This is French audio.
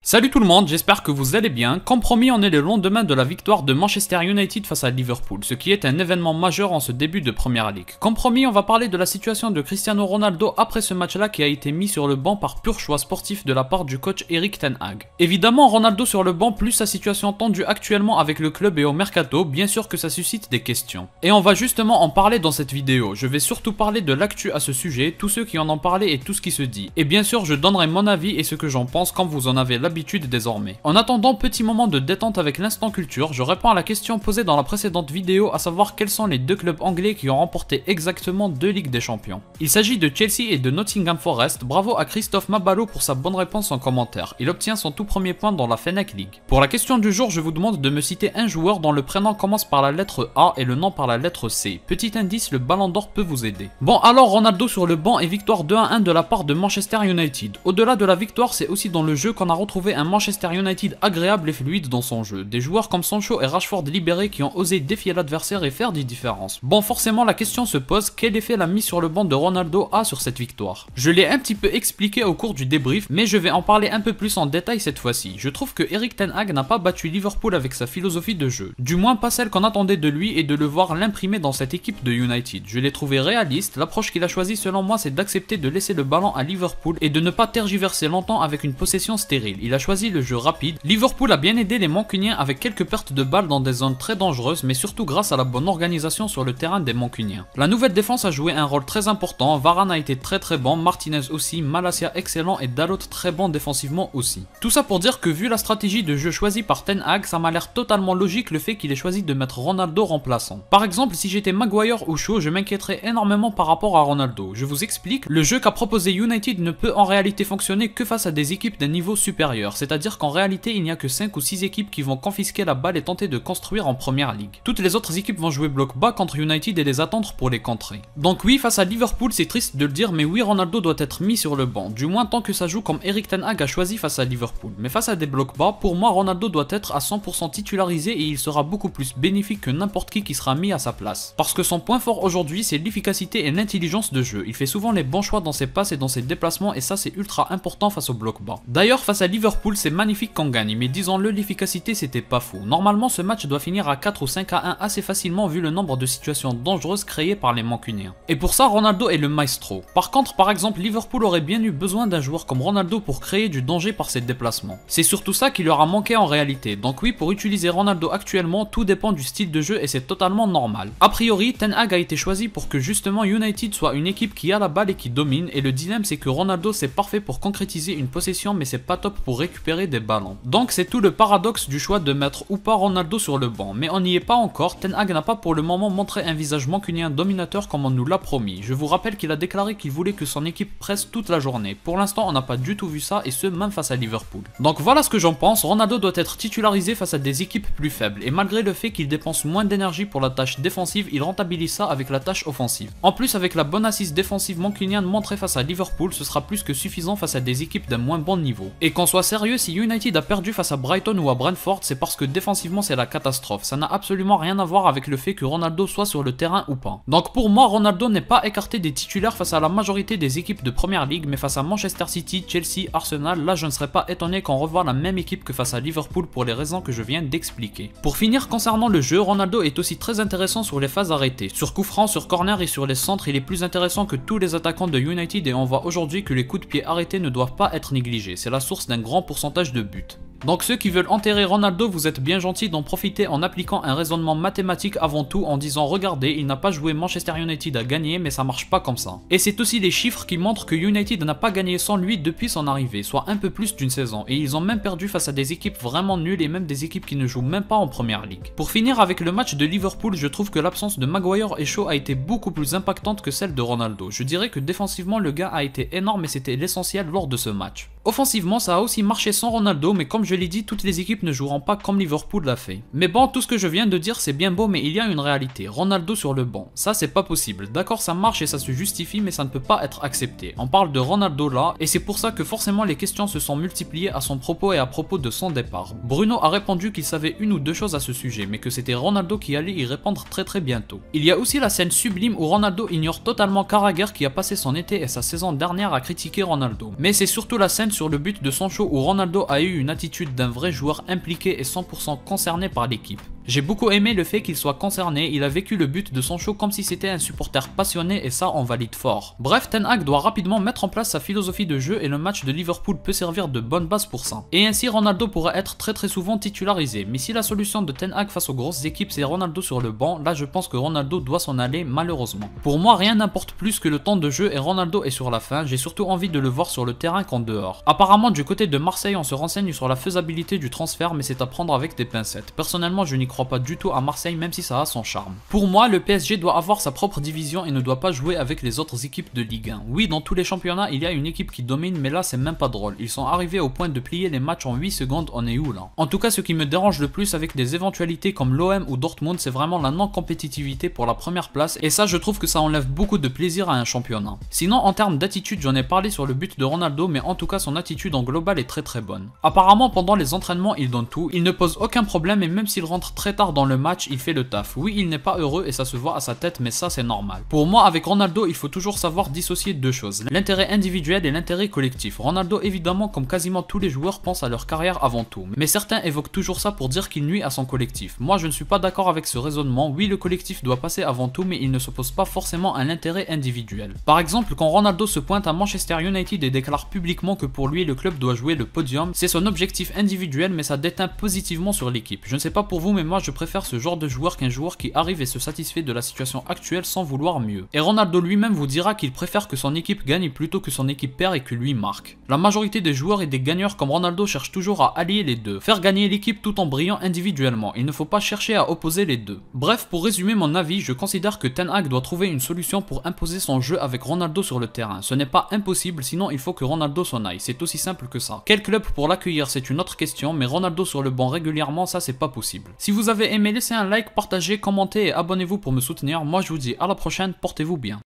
Salut tout le monde, j'espère que vous allez bien. Comme promis, on est le lendemain de la victoire de Manchester United face à Liverpool, ce qui est un événement majeur en ce début de Premier League. Comme promis, on va parler de la situation de Cristiano Ronaldo après ce match-là qui a été mis sur le banc par pur choix sportif de la part du coach Erik ten Hag. Évidemment, Ronaldo sur le banc plus sa situation tendue actuellement avec le club et au mercato, bien sûr que ça suscite des questions. Et on va justement en parler dans cette vidéo. Je vais surtout parler de l'actu à ce sujet, tous ceux qui en ont parlé et tout ce qui se dit. Et bien sûr, je donnerai mon avis et ce que j'en pense quand vous en avez l'habitude désormais. En attendant, petit moment de détente avec l'instant culture, je réponds à la question posée dans la précédente vidéo, à savoir quels sont les deux clubs anglais qui ont remporté exactement 2 Ligues des Champions. Il s'agit de Chelsea et de Nottingham Forest. Bravo à Christophe Mabalo pour sa bonne réponse en commentaire. Il obtient son tout premier point dans la Fennec League. Pour la question du jour, je vous demande de me citer un joueur dont le prénom commence par la lettre A et le nom par la lettre C. Petit indice, le Ballon d'Or peut vous aider. Bon, alors Ronaldo sur le banc et victoire 2-1 de la part de Manchester United. Au-delà de la victoire, c'est aussi dans le jeu qu'on a retrouvé un Manchester United agréable et fluide dans son jeu. Des joueurs comme Sancho et Rashford libérés qui ont osé défier l'adversaire et faire des différences. Bon, forcément la question se pose, quel effet la mise sur le banc de Ronaldo a sur cette victoire? Je l'ai un petit peu expliqué au cours du débrief, mais je vais en parler un peu plus en détail cette fois-ci. Je trouve que Erik ten Hag n'a pas battu Liverpool avec sa philosophie de jeu. Du moins pas celle qu'on attendait de lui et de le voir l'imprimer dans cette équipe de United. Je l'ai trouvé réaliste, l'approche qu'il a choisie selon moi c'est d'accepter de laisser le ballon à Liverpool et de ne pas tergiverser longtemps avec une possession stérile. Il a choisi le jeu rapide. Liverpool a bien aidé les Mancuniens avec quelques pertes de balles dans des zones très dangereuses, mais surtout grâce à la bonne organisation sur le terrain des Mancuniens. La nouvelle défense a joué un rôle très important, Varane a été très bon, Martinez aussi, Malacia excellent et Dalot très bon défensivement aussi. Tout ça pour dire que vu la stratégie de jeu choisie par Ten Hag, ça m'a l'air totalement logique le fait qu'il ait choisi de mettre Ronaldo remplaçant. Par exemple, si j'étais Maguire ou Shaw, je m'inquiéterais énormément par rapport à Ronaldo. Je vous explique, le jeu qu'a proposé United ne peut en réalité fonctionner que face à des équipes d'un niveau supérieur, c'est-à-dire qu'en réalité il n'y a que 5 ou 6 équipes qui vont confisquer la balle et tenter de construire en première ligue. Toutes les autres équipes vont jouer bloc bas contre United et les attendre pour les contrer. Donc oui, face à Liverpool, c'est triste de le dire, mais oui, Ronaldo doit être mis sur le banc, du moins tant que ça joue comme Erik ten Hag a choisi face à Liverpool. Mais face à des blocs bas, pour moi Ronaldo doit être à 100% titularisé et il sera beaucoup plus bénéfique que n'importe qui sera mis à sa place. Parce que son point fort aujourd'hui, c'est l'efficacité et l'intelligence de jeu. Il fait souvent les bons choix dans ses passes et dans ses déplacements et ça c'est ultra important face au bloc bas. D'ailleurs, face à Liverpool, c'est magnifique qu'on gagne, mais disons-le, l'efficacité c'était pas fou. Normalement ce match doit finir à 4 ou 5-1 assez facilement vu le nombre de situations dangereuses créées par les Mancuniens. Et pour ça Ronaldo est le maestro. Par contre, par exemple, Liverpool aurait bien eu besoin d'un joueur comme Ronaldo pour créer du danger par ses déplacements. C'est surtout ça qui leur a manqué en réalité. Donc oui, pour utiliser Ronaldo actuellement, tout dépend du style de jeu et c'est totalement normal. A priori, Ten Hag a été choisi pour que justement United soit une équipe qui a la balle et qui domine, et le dilemme c'est que Ronaldo c'est parfait pour concrétiser une possession mais c'est pas top pour récupérer des ballons. Donc c'est tout le paradoxe du choix de mettre ou pas Ronaldo sur le banc, mais on n'y est pas encore. Ten Hag n'a pas pour le moment montré un visage mancunien dominateur comme on nous l'a promis. Je vous rappelle qu'il a déclaré qu'il voulait que son équipe presse toute la journée. Pour l'instant on n'a pas du tout vu ça et ce même face à Liverpool. Donc voilà ce que j'en pense, Ronaldo doit être titularisé face à des équipes plus faibles et malgré le fait qu'il dépense moins d'énergie pour la tâche défensive, il rentabilise ça avec la tâche offensive. En plus avec la bonne assise défensive mancunienne montrée face à Liverpool, ce sera plus que suffisant face à des équipes d'un moins bon niveau. Et qu'on soit sérieux, si United a perdu face à Brighton ou à Brentford, c'est parce que défensivement c'est la catastrophe. Ça n'a absolument rien à voir avec le fait que Ronaldo soit sur le terrain ou pas. Donc pour moi, Ronaldo n'est pas écarté des titulaires face à la majorité des équipes de Première Ligue, mais face à Manchester City, Chelsea, Arsenal, là je ne serais pas étonné qu'on revoie la même équipe que face à Liverpool pour les raisons que je viens d'expliquer. Pour finir, concernant le jeu, Ronaldo est aussi très intéressant sur les phases arrêtées. Sur coup franc, sur corner et sur les centres, il est plus intéressant que tous les attaquants de United et on voit aujourd'hui que les coups de pied arrêtés ne doivent pas être négligés. C'est la source d'un grand pourcentage de buts. Donc ceux qui veulent enterrer Ronaldo, vous êtes bien gentils d'en profiter en appliquant un raisonnement mathématique avant tout en disant regardez, il n'a pas joué Manchester United à gagner mais ça marche pas comme ça. Et c'est aussi les chiffres qui montrent que United n'a pas gagné sans lui depuis son arrivée, soit un peu plus d'une saison, et ils ont même perdu face à des équipes vraiment nulles et même des équipes qui ne jouent même pas en première ligue. Pour finir avec le match de Liverpool, je trouve que l'absence de Maguire et Shaw a été beaucoup plus impactante que celle de Ronaldo. Je dirais que défensivement le gars a été énorme et c'était l'essentiel lors de ce match. Offensivement ça a aussi marché sans Ronaldo, mais comme je l'ai dit, toutes les équipes ne joueront pas comme Liverpool l'a fait. Mais bon, tout ce que je viens de dire c'est bien beau, mais il y a une réalité. Ronaldo sur le banc, ça c'est pas possible. D'accord, ça marche et ça se justifie, mais ça ne peut pas être accepté. On parle de Ronaldo là, et c'est pour ça que forcément les questions se sont multipliées à son propos et à propos de son départ. Bruno a répondu qu'il savait une ou deux choses à ce sujet, mais que c'était Ronaldo qui allait y répondre très bientôt. Il y a aussi la scène sublime où Ronaldo ignore totalement Carragher qui a passé son été et sa saison dernière à critiquer Ronaldo. Mais c'est surtout la scène sur le but de Sancho où Ronaldo a eu une attitude d'un vrai joueur impliqué et 100% concerné par l'équipe. J'ai beaucoup aimé le fait qu'il soit concerné, il a vécu le but de Sancho comme si c'était un supporter passionné et ça on valide fort. Bref, Ten Hag doit rapidement mettre en place sa philosophie de jeu et le match de Liverpool peut servir de bonne base pour ça. Et ainsi Ronaldo pourra être très souvent titularisé, mais si la solution de Ten Hag face aux grosses équipes c'est Ronaldo sur le banc, là je pense que Ronaldo doit s'en aller malheureusement. Pour moi rien n'importe plus que le temps de jeu et Ronaldo est sur la fin, j'ai surtout envie de le voir sur le terrain qu'en dehors. Apparemment du côté de Marseille on se renseigne sur la faisabilité du transfert mais c'est à prendre avec des pincettes. Personnellement je n'y crois pas du tout à Marseille même si ça a son charme. Pour moi le PSG doit avoir sa propre division et ne doit pas jouer avec les autres équipes de Ligue 1. Oui dans tous les championnats il y a une équipe qui domine mais là c'est même pas drôle. Ils sont arrivés au point de plier les matchs en 8 secondes, on est où là? En tout cas ce qui me dérange le plus avec des éventualités comme l'OM ou Dortmund c'est vraiment la non-compétitivité pour la première place et ça je trouve que ça enlève beaucoup de plaisir à un championnat. Sinon en termes d'attitude j'en ai parlé sur le but de Ronaldo mais en tout cas son attitude en global est très bonne. Apparemment pendant les entraînements il donne tout, il ne pose aucun problème et même s'il rentre très tard dans le match il fait le taf. Oui il n'est pas heureux et ça se voit à sa tête mais ça c'est normal. Pour moi avec Ronaldo il faut toujours savoir dissocier deux choses, l'intérêt individuel et l'intérêt collectif. Ronaldo évidemment comme quasiment tous les joueurs pense à leur carrière avant tout, mais certains évoquent toujours ça pour dire qu'il nuit à son collectif. Moi je ne suis pas d'accord avec ce raisonnement, oui le collectif doit passer avant tout mais il ne s'oppose pas forcément à l'intérêt individuel. Par exemple quand Ronaldo se pointe à Manchester United et déclare publiquement que pour lui le club doit jouer le podium, c'est son objectif individuel mais ça déteint positivement sur l'équipe. Je ne sais pas pour vous mais moi je préfère ce genre de joueur qu'un joueur qui arrive et se satisfait de la situation actuelle sans vouloir mieux. Et Ronaldo lui-même vous dira qu'il préfère que son équipe gagne plutôt que son équipe perd et que lui marque. La majorité des joueurs et des gagneurs comme Ronaldo cherchent toujours à allier les deux, faire gagner l'équipe tout en brillant individuellement, il ne faut pas chercher à opposer les deux. Bref, pour résumer mon avis, je considère que Ten Hag doit trouver une solution pour imposer son jeu avec Ronaldo sur le terrain. Ce n'est pas impossible, sinon il faut que Ronaldo s'en aille, c'est aussi simple que ça. Quel club pour l'accueillir c'est une autre question, mais Ronaldo sur le banc régulièrement ça c'est pas possible. Si vous avez aimé, laissez un like, partagez, commentez et abonnez-vous pour me soutenir. Moi je vous dis à la prochaine, portez-vous bien.